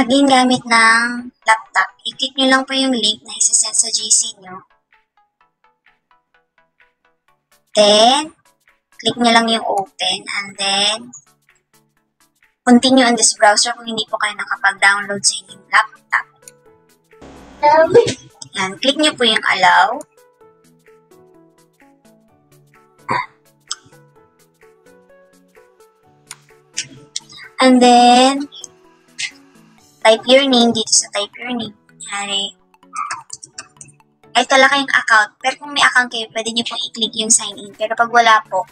login gamit ng laptop, i-click nyo lang po yung link na isa-send sa GC nyo. Then, click nyo lang yung open and then continue on this browser kung hindi po kayo nakapag-download sa inyong laptop. Yan, click nyo po yung allow. And then, type your name dito sa type your name. Yan, ito lang kayong account. Pero kung may account kayo, pwede nyo pong i-click yung sign in. Pero pag wala po,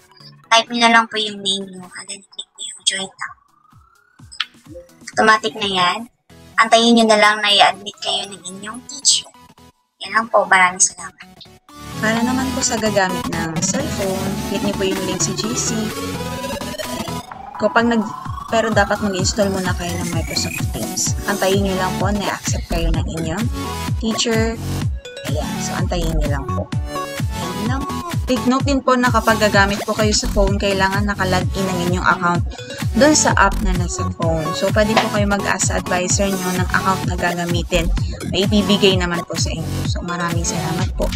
type nyo na lang po yung name nyo. And then, click nyo yung join now. Automatic na yan. Antayin nyo na lang na i-admit kayo ng inyong teacher. Yan lang po. Maraming salamat. Para naman po sa gagamit ng cellphone, click nyo po yung link sa GC. Pero dapat mag-install muna kayo ng Microsoft Teams. Antayin nyo lang po na i-accept kayo ng inyong teacher. Ayan, so antayin nyo lang po. Ayan lang. Take note din po na kapag gagamit po kayo sa phone, kailangan nakalagin ang inyong account doon sa app na nasa phone. So, pwede po kayo mag-ask sa advisor nyo ng account na gagamitin. May ibibigay naman po sa inyo. So, maraming salamat po.